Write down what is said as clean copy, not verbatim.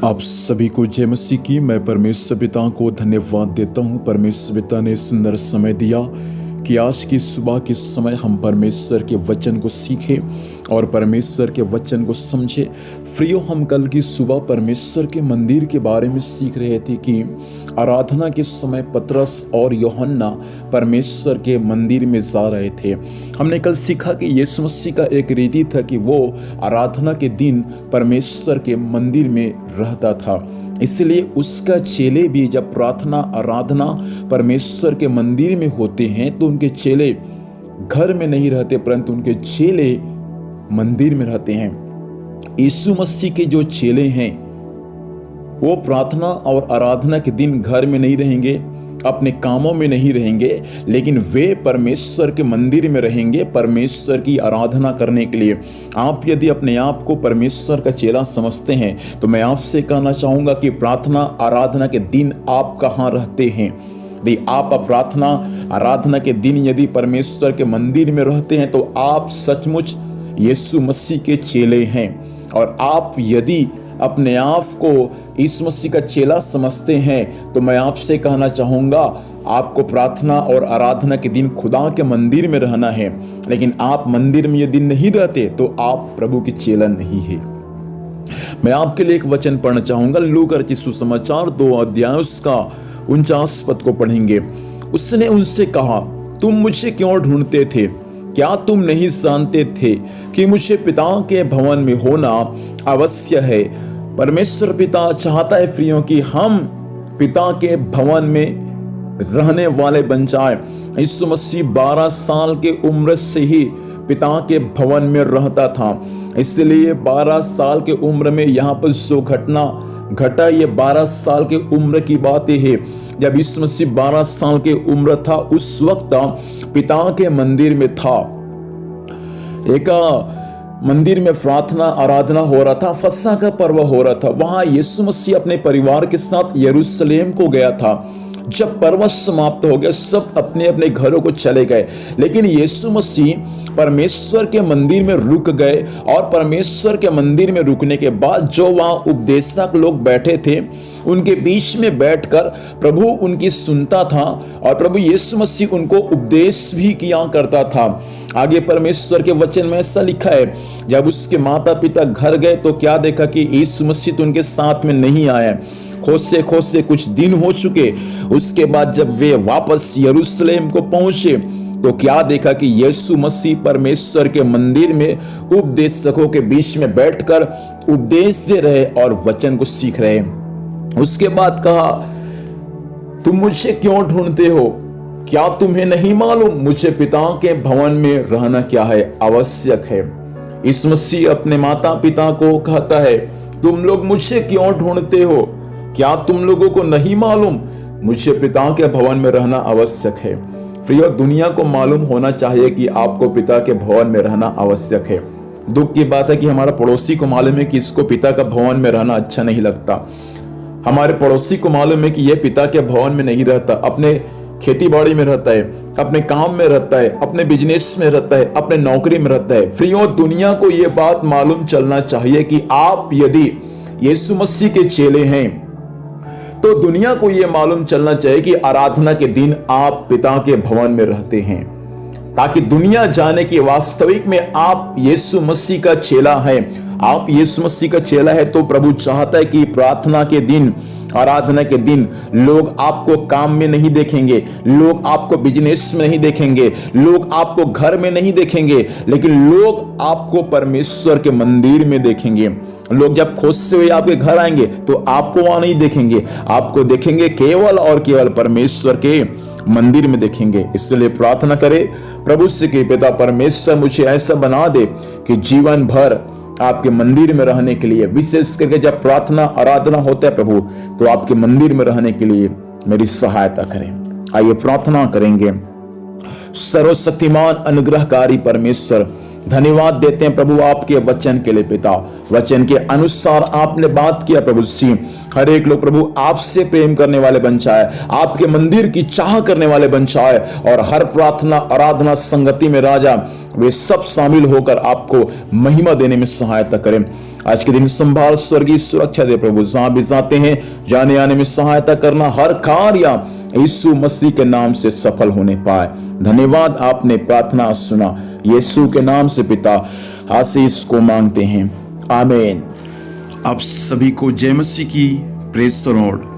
आप सभी को जय मसीह की। मैं परमेश्वर पिता को धन्यवाद देता हूँ। परमेश्वर पिता ने सुंदर समय दिया कि आज की सुबह के समय हम परमेश्वर के वचन को सीखें और परमेश्वर के वचन को समझें। फ्रियो, हम कल की सुबह परमेश्वर के मंदिर के बारे में सीख रहे थे कि आराधना के समय पतरस और यूहन्ना परमेश्वर के मंदिर में जा रहे थे। हमने कल सीखा कि यीशु मसीह का एक रीति था कि वो आराधना के दिन परमेश्वर के मंदिर में रहता था, इसलिए उसका चेले भी जब प्रार्थना आराधना परमेश्वर के मंदिर में होते हैं तो उनके चेले घर में नहीं रहते, परंतु उनके चेले मंदिर में रहते हैं। यीशु मसीह के जो चेले हैं वो प्रार्थना और आराधना के दिन घर में नहीं रहेंगे, अपने कामों में नहीं रहेंगे, लेकिन वे परमेश्वर के मंदिर में रहेंगे परमेश्वर की आराधना करने के लिए। आप यदि अपने आप को परमेश्वर का चेला समझते हैं तो मैं आपसे कहना चाहूँगा कि प्रार्थना आराधना के दिन आप कहाँ रहते हैं। यदि आप प्रार्थना आराधना के दिन यदि परमेश्वर के मंदिर में रहते हैं तो आप सचमुच यीशु मसीह के चेले हैं। और आप यदि अपने आप को यीशु मसीह का चेला समझते हैं तो मैं आपसे कहना चाहूँगा आपको प्रार्थना और आराधना के दिन खुदा के मंदिर में रहना है। लेकिन आप मंदिर में यदि नहीं रहते तो आप प्रभु के चेला नहीं है। मैं आपके लिए एक वचन पढ़ना चाहूँगा। लूका रचित सुसमाचार 2 अध्याय उसका 49 पद को पढ़ेंगे। उसने उनसे कहा, तुम मुझे क्यों ढूंढते थे? क्या तुम नहीं जानते थे कि मुझे पिता के भवन में होना अवश्य है? परमेश्वर पिता चाहता है प्रियों कि हम पिता के भवन में रहने वाले बन जाए। यीशु मसीह 12 साल के उम्र से ही पिता के भवन में रहता था, इसलिए 12 साल के उम्र में यहाँ पर जो घटना घटा ये 12 साल के उम्र की बातें है। जब यीशु मसीह 12 साल के उम्र था उस वक्त पिता के मंदिर में था। एक मंदिर में प्रार्थना आराधना हो रहा था, फसह का पर्व हो रहा था। वहां यीशु मसीह अपने परिवार के साथ यरूशलेम को गया था। जब पर्व समाप्त हो गया सब अपने अपने घरों को चले गए, लेकिन यीशु मसीह परमेश्वर के मंदिर में रुक गए। और परमेश्वर के मंदिर में रुकने के बाद जो वहां उपदेशक लोग बैठे थे उनके बीच में बैठकर प्रभु उनकी सुनता था और प्रभु यीशु मसीह उनको उपदेश भी किया करता था। आगे परमेश्वर के वचन में ऐसा लिखा है, जब उसके माता पिता घर गए तो क्या देखा कि यीशु मसीह तो उनके साथ में नहीं आया। खोसे कुछ दिन हो चुके। उसके बाद जब वे वापस यरूशलेम को पहुंचे तो क्या देखा कि यीशु मसीह परमेश्वर के मंदिर में उपदेशकों के बीच में बैठकर उपदेश दे रहे और वचन को सीख रहे। उसके बाद कहा, तुम मुझे क्यों ढूंढते हो? क्या तुम्हें नहीं मालूम मुझे पिता के भवन में रहना क्या है, आवश्यक है? यीशु मसीह अपने माता पिता को कहता है, तुम लोग मुझे क्यों ढूंढते हो? क्या तुम लोगों को नहीं मालूम मुझे पिता के भवन में रहना आवश्यक है? प्रियो, दुनिया को मालूम होना चाहिए कि आपको पिता के भवन में रहना आवश्यक है। दुख की बात है कि हमारा पड़ोसी को मालूम है कि इसको पिता का भवन में रहना अच्छा नहीं लगता। हमारे पड़ोसी को मालूम है कि यह पिता के भवन में नहीं रहता, अपने खेती बाड़ी में रहता है, अपने काम में रहता है, अपने बिजनेस में रहता है, अपने नौकरी में रहता है। प्रियो, दुनिया को यह बात मालूम चलना चाहिए कि आप यदि यीशु मसीह के चेले हैं तो दुनिया को यह मालूम चलना चाहिए कि आराधना के दिन आप पिता के भवन में रहते हैं, ताकि दुनिया जाने कि वास्तविक में आप यीशु मसीह का चेला है। आप यीशु मसीह का चेला है तो प्रभु चाहता है कि प्रार्थना के दिन आराधना के दिन लोग आपको काम में नहीं देखेंगे, लोग आपको बिजनेस में नहीं देखेंगे, लोग आपको घर में नहीं देखेंगे, लेकिन लोग आपको परमेश्वर के मंदिर में देखेंगे। लोग जब खोजते हुए आपके घर आएंगे तो आपको वहां नहीं देखेंगे, आपको देखेंगे केवल और केवल परमेश्वर के मंदिर में देखेंगे। इसलिए प्रार्थना करें प्रभु से कि पिता परमेश्वर मुझे ऐसा बना दे कि जीवन भर आपके मंदिर में रहने के लिए, विशेष करके जब प्रार्थना आराधना होता है प्रभु, तो आपके मंदिर में रहने के लिए मेरी सहायता करें। आइए प्रार्थना करेंगे। सर्वशक्तिमान अनुग्रहकारी परमेश्वर, धन्यवाद देते हैं प्रभु आपके वचन के लिए। पिता, वचन के अनुसार आपने बात किया प्रभु जी, हर एक लोग प्रभु आपसे प्रेम करने वाले बन जाए, आपके मंदिर की चाह करने वाले बन जाए, और हर प्रार्थना आराधना संगति में राजा वे सब शामिल होकर आपको महिमा देने में सहायता करें। आज के दिन संभाल, स्वर्गीय सुरक्षा दे प्रभु। जहां भी जाते हैं जाने आने में सहायता करना, हर कार्य यीशु मसीह के नाम से सफल होने पाए। धन्यवाद, आपने प्रार्थना सुना। यीशु के नाम से पिता आशीष को मांगते हैं, आमीन। आप सभी को जय मसीह की। Praise the Lord.